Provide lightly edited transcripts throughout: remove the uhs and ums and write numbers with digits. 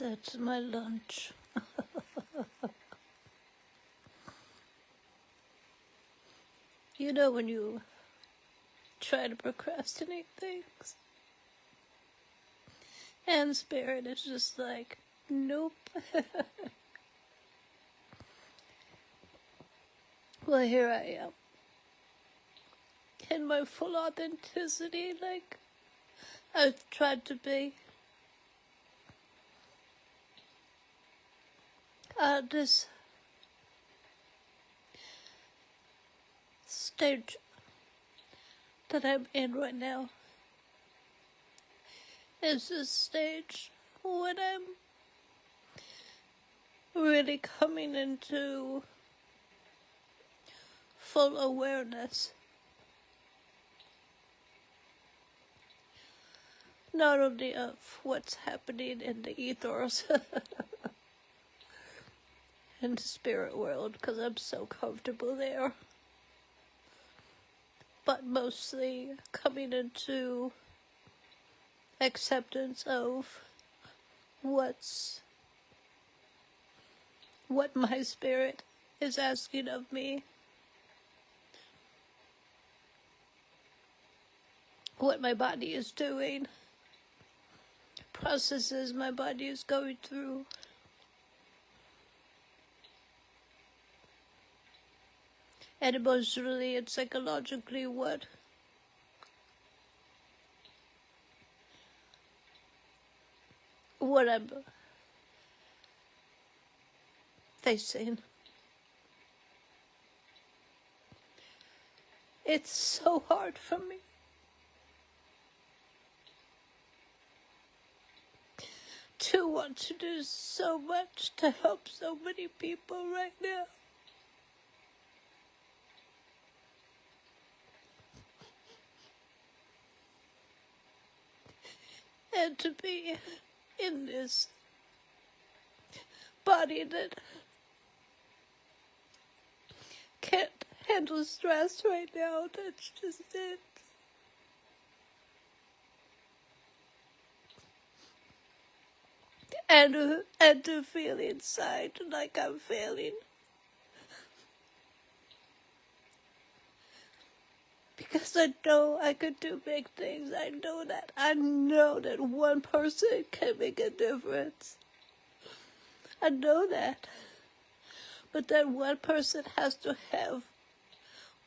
That's my lunch. You know when you try to procrastinate things and spirit is just like, nope. Well, here I am. In my full authenticity, like I've tried to be. This stage that I'm in right now is a stage when I'm really coming into full awareness. Not only of what's happening in the ethers in the spirit world, because I'm so comfortable there, but mostly coming into acceptance of what my spirit is asking of me, what my body is doing, processes my body is going through. And emotionally and psychologically what I'm facing. It's so hard for me to want to do so much to help so many people right now. And to be in this body that can't handle stress right now, that's just it. And to feel inside like I'm failing. Because I know I could do big things. I know that one person can make a difference. I know that. But that one person has to have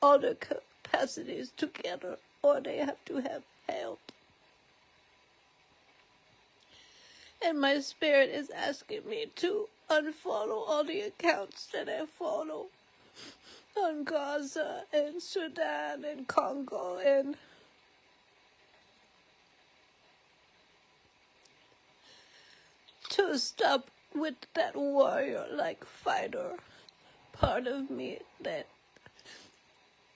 all the capacities together, or they have to have help. And my spirit is asking me to unfollow all the accounts that I follow on Gaza and Sudan and Congo, and to stop with that warrior-like fighter part of me that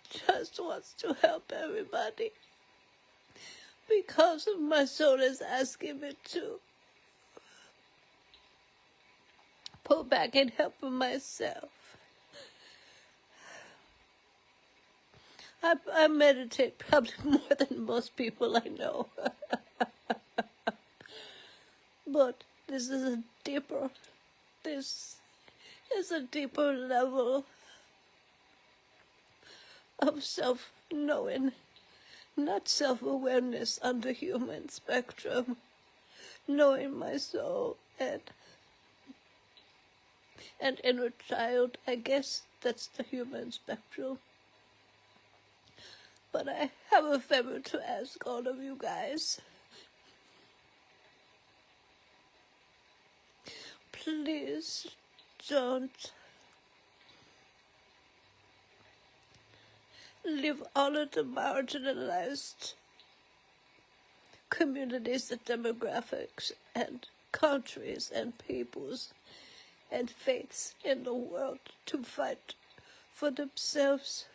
just wants to help everybody. Because my soul is asking me to pull back and help myself. I meditate probably more than most people I know. But this is a deeper level of self-knowing, not self-awareness on the human spectrum, knowing my soul and inner child. I guess that's the human spectrum. But I have a favor to ask all of you guys. Please don't leave all of the marginalized communities and demographics and countries and peoples and faiths in the world to fight for themselves.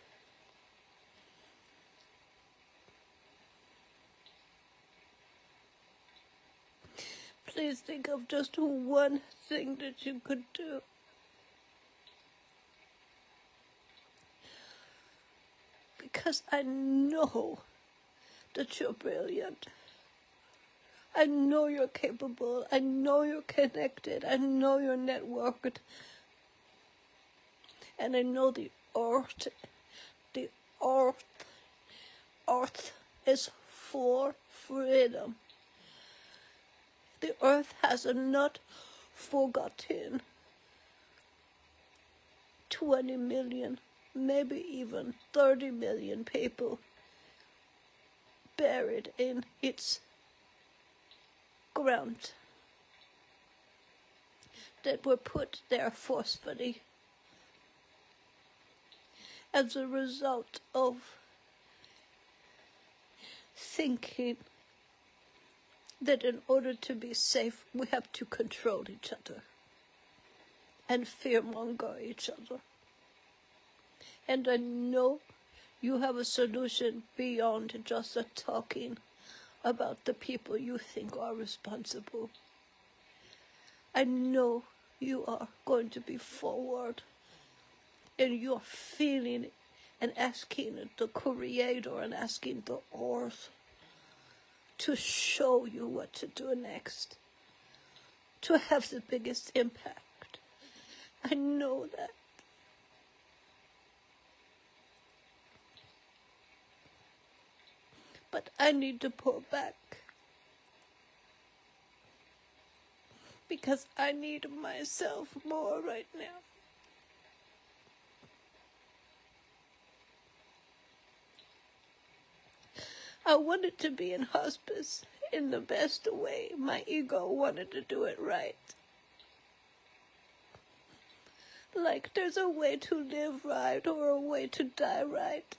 Please think of just one thing that you could do. Because I know that you're brilliant. I know you're capable. I know you're connected. I know you're networked. And I know the earth is for freedom. The earth has not forgotten 20 million, maybe even 30 million people buried in its ground that were put there forcefully as a result of thinking that in order to be safe, we have to control each other and fearmonger each other. And I know you have a solution beyond just talking about the people you think are responsible. I know you are going to be forward, and you're feeling and asking the Creator and asking the earth to show you what to do next, to have the biggest impact. I know that. But I need to pull back, because I need myself more right now. I wanted to be in hospice in the best way. My ego wanted to do it right. Like there's a way to live right or a way to die right.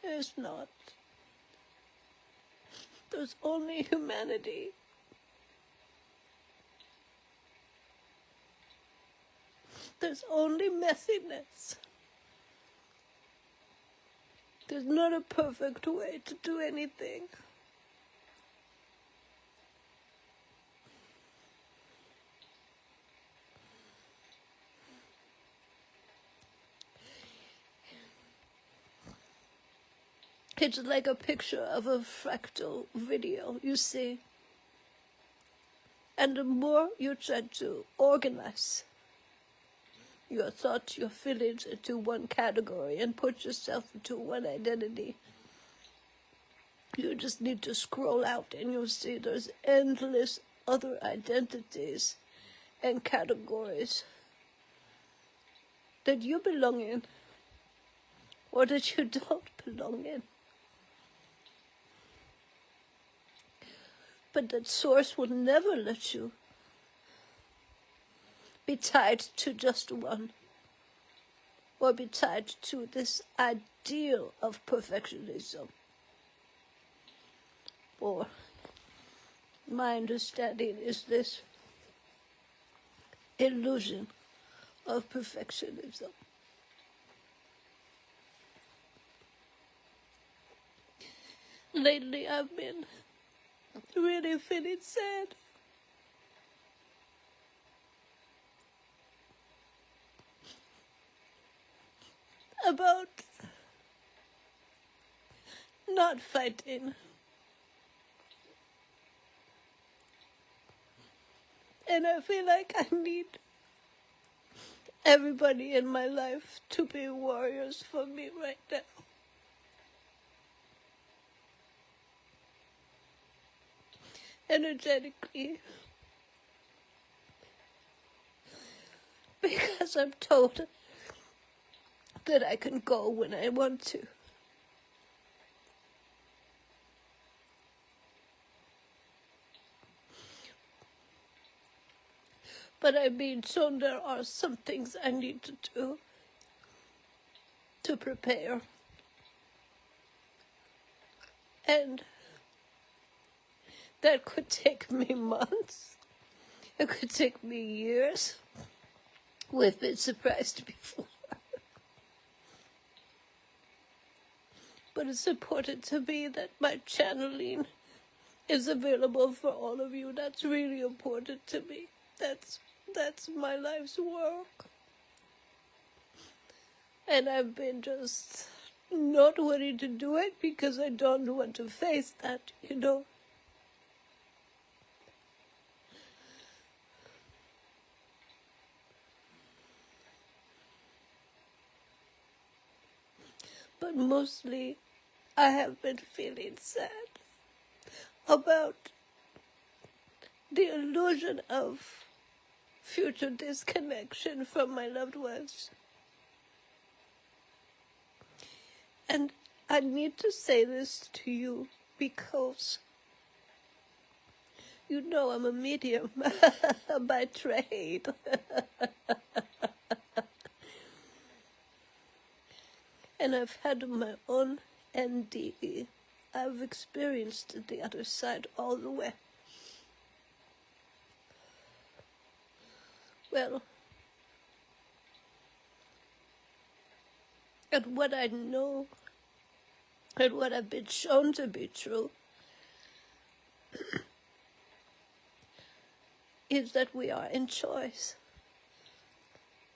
There's not. There's only humanity. There's only messiness. There's not a perfect way to do anything. It's like a picture of a fractal video, you see. And the more you try to organize your thoughts, your feelings into one category and put yourself into one identity, you just need to scroll out and you'll see there's endless other identities and categories that you belong in or that you don't belong in. But that source will never let you be tied to just one, or be tied to this ideal of perfectionism. Or my understanding is this illusion of perfectionism. Lately I've been really feeling sad. About not fighting. And I feel like I need everybody in my life to be warriors for me right now. Energetically. Because I'm told that I can go when I want to. But I mean, so there are some things I need to do to prepare. And that could take me months. It could take me years. We've been surprised before. But it's important to me that my channeling is available for all of you. That's really important to me. That's my life's work. And I've been just not wanting to do it because I don't want to face that, you know. but mostly I have been feeling sad about the illusion of future disconnection from my loved ones. And I need to say this to you because you know I'm a medium by trade. And I've had my own NDE. I've experienced the other side all the way. Well, and what I know and what I've been shown to be true is that we are in choice.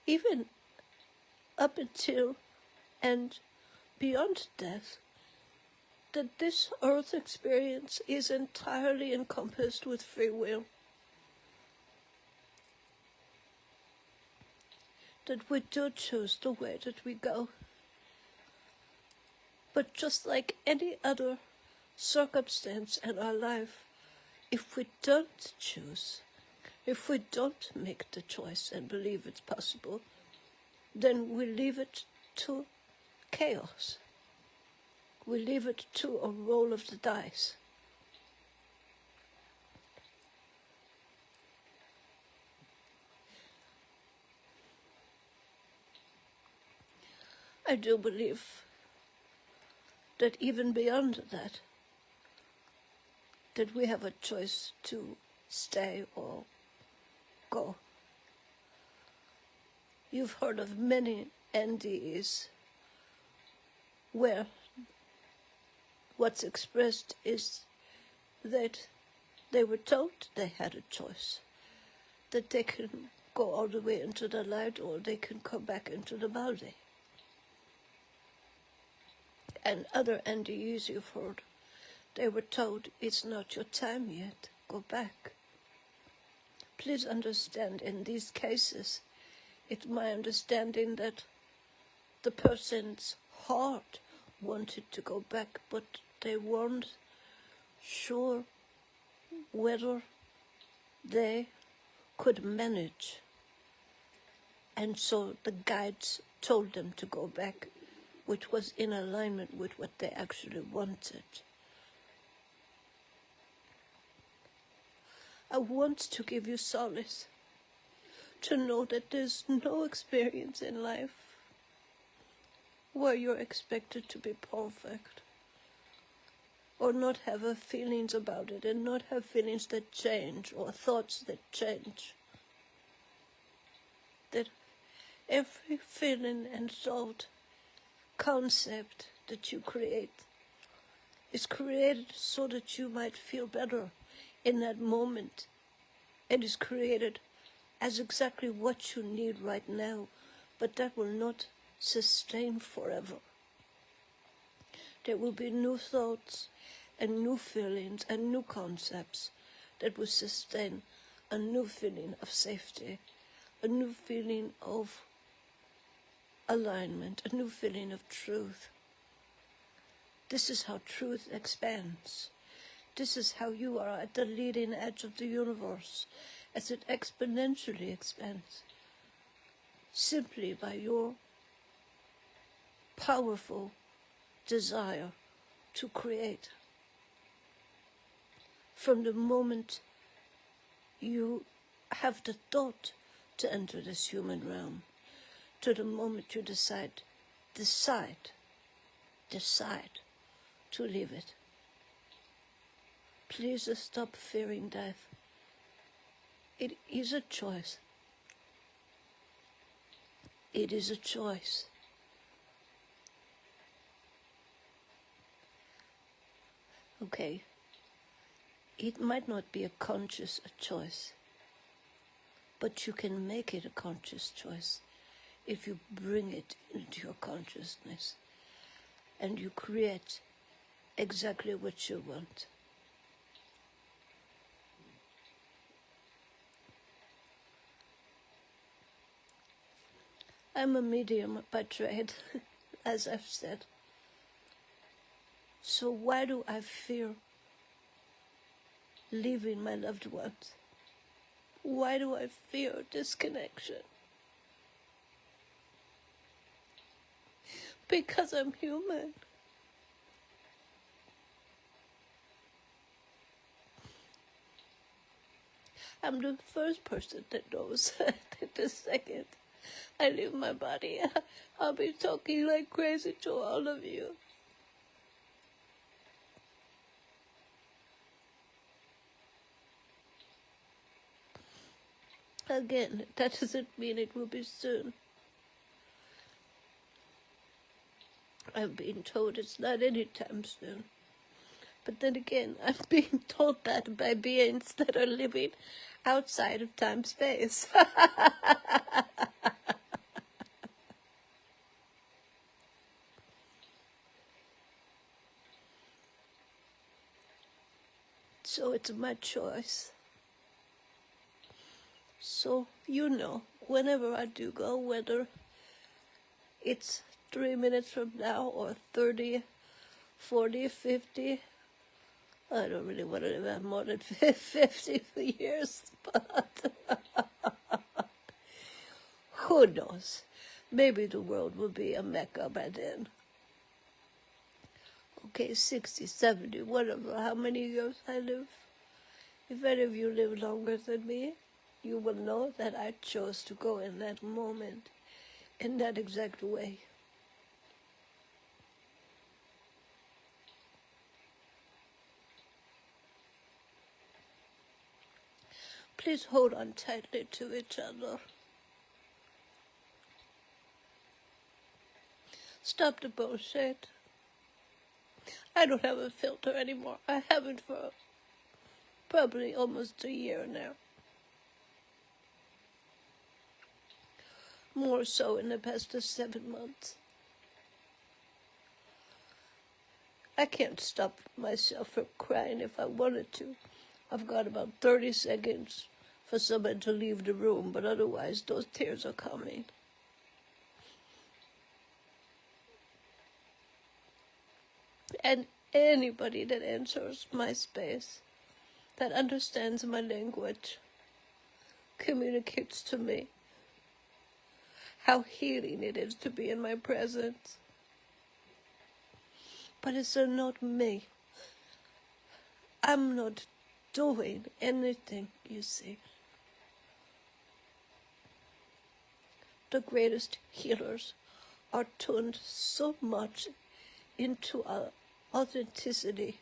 Even up until and beyond death, that this earth experience is entirely encompassed with free will. That we do choose the way that we go. But just like any other circumstance in our life, if we don't choose, if we don't make the choice and believe it's possible, then we leave it to chaos. We leave it to a roll of the dice. I do believe that even beyond that, that we have a choice to stay or go. You've heard of many NDEs where what's expressed is that they were told they had a choice, that they can go all the way into the light or they can come back into the body. And other NDEs you've heard, they were told, it's not your time yet, go back. Please understand, in these cases, it's my understanding that the person's heart wanted to go back, but they weren't sure whether they could manage. And so the guides told them to go back, which was in alignment with what they actually wanted. I want to give you solace, to know that there's no experience in life where you're expected to be perfect, or not have feelings about it, and not have feelings that change, or thoughts that change. That every feeling and thought, concept that you create is created so that you might feel better in that moment. It is created as exactly what you need right now, but that will not sustain forever. There will be new thoughts and new feelings and new concepts that will sustain a new feeling of safety, a new feeling of alignment, a new feeling of truth. This is how truth expands. This is how you are at the leading edge of the universe as it exponentially expands, simply by your powerful desire to create. From the moment you have the thought to enter this human realm, to the moment you decide to leave it. Please stop fearing death. It is a choice. It is a choice. Okay. It might not be a conscious choice, but you can make it a conscious choice if you bring it into your consciousness and you create exactly what you want. I'm a medium by trade, as I've said. So why do I fear leaving my loved ones? Why do I fear disconnection? Because I'm human. I'm the first person that knows that the second I leave my body, I'll be talking like crazy to all of you. Again, that doesn't mean it will be soon. I'm being told it's not anytime soon. But then again, I'm being told that by beings that are living outside of time-space. So it's my choice. So, you know, whenever I do go, whether it's 3 minutes from now or 30, 40, 50, I don't really want to live more than 50 years, but who knows? Maybe the world will be a Mecca by then. Okay, 60, 70, whatever, how many years I live. If any of you live longer than me, you will know that I chose to go in that moment, in that exact way. Please hold on tightly to each other. Stop the bullshit. I don't have a filter anymore. I haven't for probably almost a year now. More so in the past 7 months. I can't stop myself from crying if I wanted to. I've got about 30 seconds for someone to leave the room, but otherwise those tears are coming. And anybody that enters my space, that understands my language, communicates to me how healing it is to be in my presence. But it's not me. I'm not doing anything, you see. The greatest healers are tuned so much into our authenticity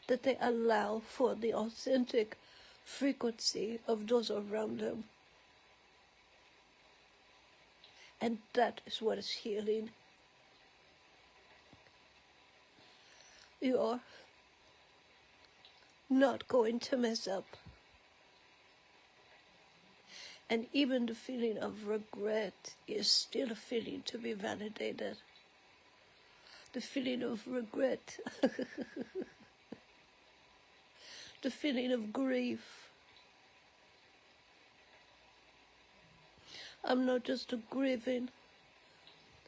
that they allow for the authentic frequency of those around them. And that is what is healing. You are not going to mess up. And even the feeling of regret is still a feeling to be validated. The feeling of regret, the feeling of grief. I'm not just grieving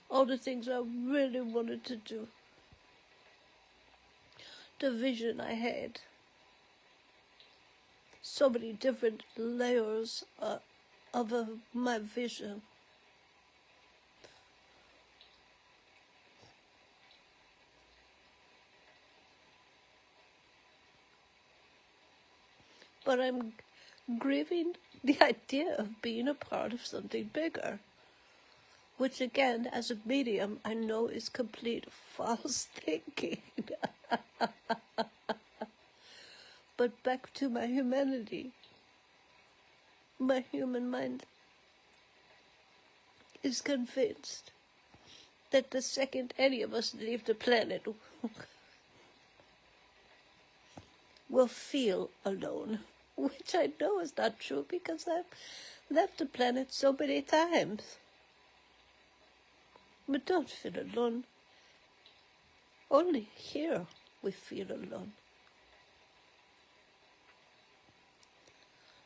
all the things I really wanted to do. The vision I had. So many different layers of my vision. But I'm grieving the idea of being a part of something bigger, which again, as a medium, I know is complete false thinking. But back to my humanity. My human mind is convinced that the second any of us leave the planet, we'll feel alone. Which I know is not true because I've left the planet so many times. But don't feel alone. Only here we feel alone.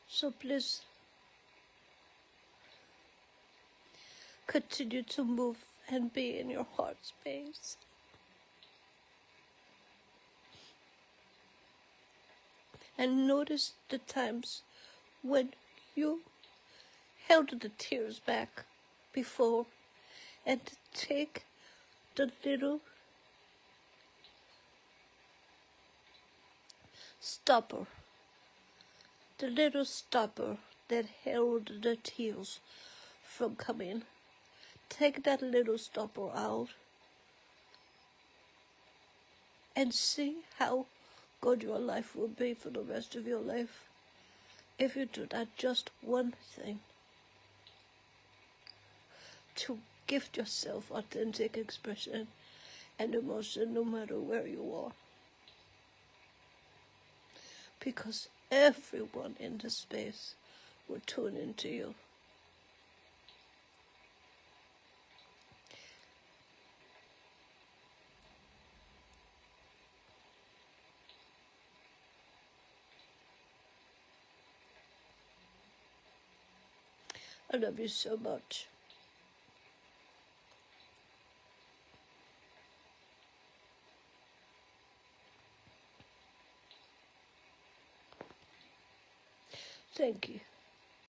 So please continue to move and be in your heart space. and notice the times when you held the tears back before, and take the little stopper that held the tears from coming. Take that little stopper out and see how good your life will be for the rest of your life if you do that just one thing, to gift yourself authentic expression and emotion no matter where you are. Because everyone in the space will tune into you. I love you so much. Thank you.